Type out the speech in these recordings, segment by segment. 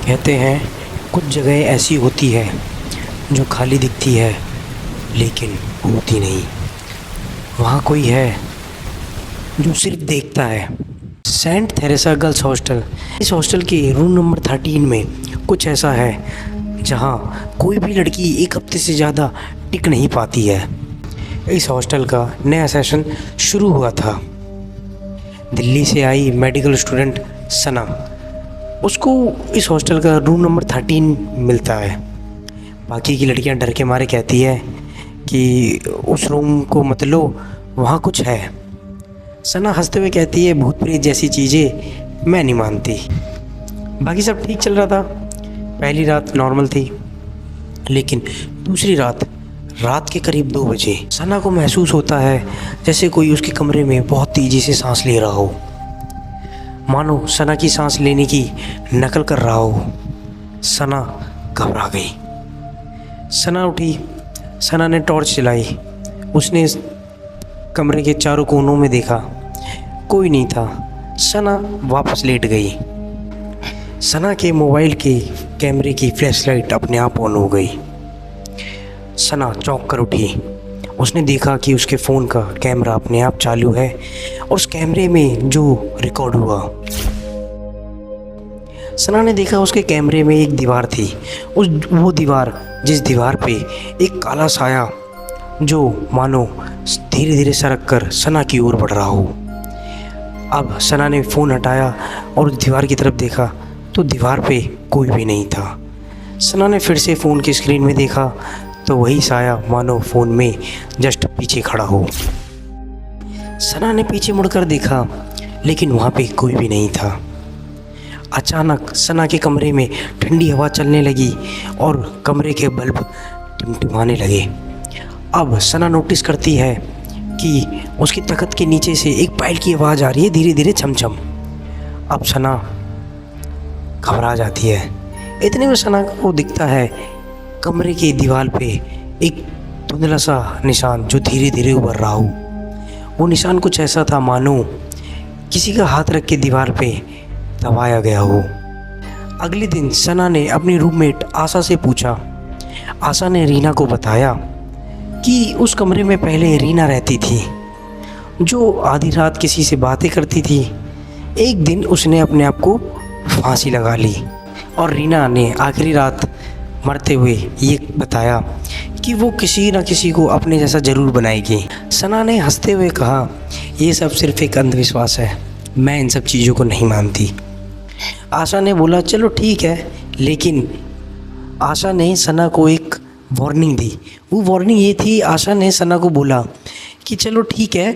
कहते हैं कुछ जगह ऐसी होती है जो खाली दिखती है लेकिन होती नहीं। वहाँ कोई है जो सिर्फ देखता है। सेंट थेरेसा गर्ल्स हॉस्टल, इस हॉस्टल के रूम नंबर 13 में कुछ ऐसा है जहाँ कोई भी लड़की एक हफ्ते से ज़्यादा टिक नहीं पाती है। इस हॉस्टल का नया सेशन शुरू हुआ था। दिल्ली से आई मेडिकल स्टूडेंट सना, उसको इस हॉस्टल का रूम नंबर 13 मिलता है। बाकी की लड़कियां डर के मारे कहती है कि उस रूम को मत लो, वहाँ कुछ है। सना हंसते हुए कहती है भूत प्रेत जैसी चीज़ें मैं नहीं मानती। बाकी सब ठीक चल रहा था। पहली रात नॉर्मल थी, लेकिन दूसरी रात के करीब 2 बजे सना को महसूस होता है जैसे कोई उसके कमरे में बहुत तेज़ी से सांस ले रहा हो, मानो सना की सांस लेने की नकल कर रहा हो। सना घबरा गई। सना उठी। सना ने टॉर्च जलाई। उसने कमरे के चारों कोनों में देखा, कोई नहीं था। सना वापस लेट गई। सना के मोबाइल के कैमरे की फ्लैशलाइट अपने आप ऑन हो गई। सना चौंक कर उठी। उसने देखा कि उसके फ़ोन का कैमरा अपने आप चालू है और उस कैमरे में जो रिकॉर्ड हुआ। सना ने देखा उसके कैमरे में एक दीवार थी। वो दीवार, जिस दीवार पे एक काला साया जो मानो धीरे धीरे सरक कर सना की ओर बढ़ रहा हो। अब सना ने फ़ोन हटाया और दीवार की तरफ देखा तो दीवार पे कोई भी नहीं था। सना ने फिर से फ़ोन की स्क्रीन में देखा तो वही साया मानो फ़ोन में जस्ट पीछे खड़ा हो। सना ने पीछे मुड़कर देखा, लेकिन वहाँ पे कोई भी नहीं था। अचानक सना के कमरे में ठंडी हवा चलने लगी और कमरे के बल्ब टिमटिमाने लगे। अब सना नोटिस करती है कि उसकी तख्त के नीचे से एक पायल की आवाज़ आ रही है, धीरे धीरे छम-छम। अब सना घबरा जाती है। इतने में सना को दिखता है कमरे की दीवार पे एक धुंधला सा निशान जो धीरे धीरे उभर रहा हो। वो निशान कुछ ऐसा था मानो किसी का हाथ रख के दीवार पे दबाया गया हो। अगले दिन सना ने अपनी रूममेट आशा से पूछा। आशा ने रीना को बताया कि उस कमरे में पहले रीना रहती थी, जो आधी रात किसी से बातें करती थी। एक दिन उसने अपने आप को फांसी लगा ली और रीना ने आखिरी रात मरते हुए ये बताया कि वो किसी न किसी को अपने जैसा ज़रूर बनाएगी। सना ने हंसते हुए कहा, ये सब सिर्फ एक अंधविश्वास है, मैं इन सब चीज़ों को नहीं मानती। आशा ने बोला चलो ठीक है, लेकिन आशा ने सना को एक वार्निंग दी। वो वार्निंग ये थी, आशा ने सना को बोला कि चलो ठीक है,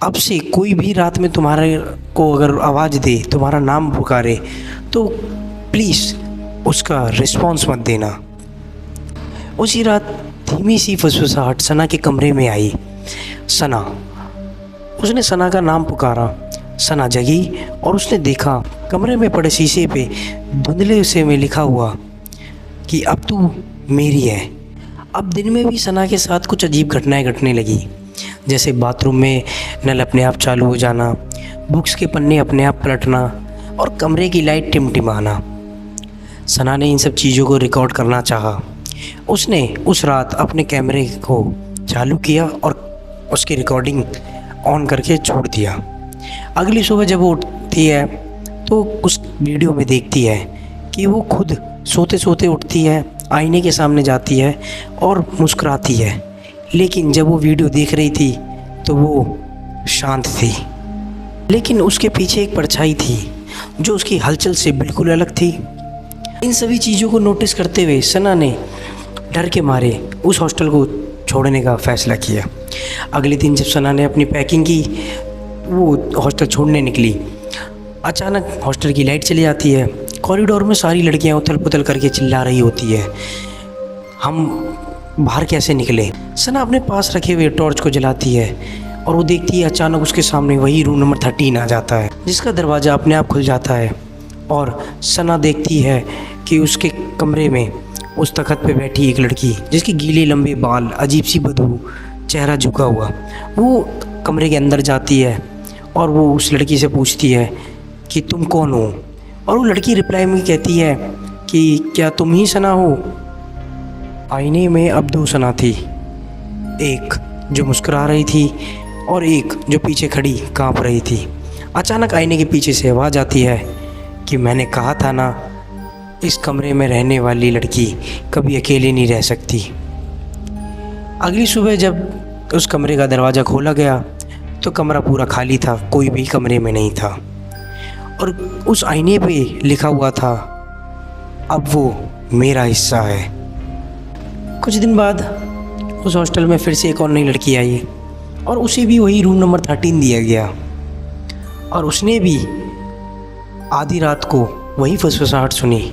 अब से कोई भी रात में तुम्हारे को अगर आवाज़ दे, तुम्हारा नाम पुकारे, तो प्लीज़ उसका रिस्पॉन्स मत देना। उसी रात धीमी सी फुसफुसाहट सना के कमरे में आई। सना, उसने सना का नाम पुकारा। सना जगी और उसने देखा कमरे में पड़े शीशे पे धुंधले से में लिखा हुआ कि अब तू मेरी है। अब दिन में भी सना के साथ कुछ अजीब घटनाएं घटने लगी, जैसे बाथरूम में नल अपने आप चालू हो जाना, बुक्स के पन्ने अपने आप पलटना और कमरे की लाइट टिमटिमाना। सना ने इन सब चीज़ों को रिकॉर्ड करना चाहा। उसने उस रात अपने कैमरे को चालू किया और उसकी रिकॉर्डिंग ऑन करके छोड़ दिया। अगली सुबह जब वो उठती है तो उस वीडियो में देखती है कि वो खुद सोते सोते उठती है, आईने के सामने जाती है और मुस्कुराती है। लेकिन जब वो वीडियो देख रही थी तो वो शांत थी, लेकिन उसके पीछे एक परछाई थी जो उसकी हलचल से बिल्कुल अलग थी। इन सभी चीज़ों को नोटिस करते हुए सना ने डर के मारे उस हॉस्टल को छोड़ने का फ़ैसला किया। अगले दिन जब सना ने अपनी पैकिंग की, वो हॉस्टल छोड़ने निकली। अचानक हॉस्टल की लाइट चली जाती है। कॉरिडोर में सारी लड़कियां उथल पुथल करके चिल्ला रही होती है, हम बाहर कैसे निकले। सना अपने पास रखे हुए टॉर्च को जलाती है और वो देखती है अचानक उसके सामने वही रूम नंबर 13 आ जाता है, जिसका दरवाज़ा अपने आप खुल जाता है। और सना देखती है कि उसके कमरे में उस तख्त पे बैठी एक लड़की, जिसके गीले लंबे बाल, अजीब सी बदबू, चेहरा झुका हुआ। वो कमरे के अंदर जाती है और वो उस लड़की से पूछती है कि तुम कौन हो। और वो लड़की रिप्लाई में कहती है कि क्या तुम ही सना हो। आईने में अब दो सना थी, एक जो मुस्कुरा रही थी और एक जो पीछे खड़ी कांप रही थी। अचानक आईने के पीछे से आवाज़ आती है कि मैंने कहा था ना, इस कमरे में रहने वाली लड़की कभी अकेली नहीं रह सकती। अगली सुबह जब उस कमरे का दरवाज़ा खोला गया तो कमरा पूरा खाली था, कोई भी कमरे में नहीं था और उस आईने पे लिखा हुआ था, अब वो मेरा हिस्सा है। कुछ दिन बाद उस हॉस्टल में फिर से एक और नई लड़की आई और उसे भी वही रूम नंबर 13 दिया गया और उसने भी आधी रात को वही फुसफुसाहट सुनी,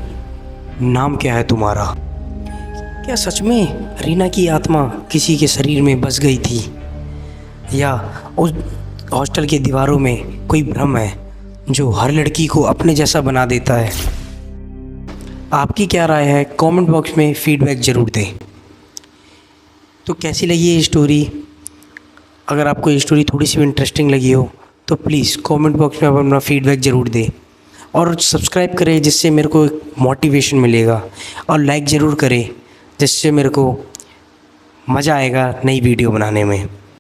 नाम क्या है तुम्हारा। क्या सच में रीना की आत्मा किसी के शरीर में बस गई थी या उस हॉस्टल के दीवारों में कोई भ्रम है जो हर लड़की को अपने जैसा बना देता है। आपकी क्या राय है, कमेंट बॉक्स में फीडबैक ज़रूर दें। तो कैसी लगी ये स्टोरी? अगर आपको ये स्टोरी थोड़ी सी भी इंटरेस्टिंग लगी हो तो प्लीज़ कमेंट बॉक्स में आप अपना फीडबैक ज़रूर दें और सब्सक्राइब करें जिससे मेरे को एक मोटिवेशन मिलेगा और लाइक ज़रूर करें जिससे मेरे को मज़ा आएगा नई वीडियो बनाने में।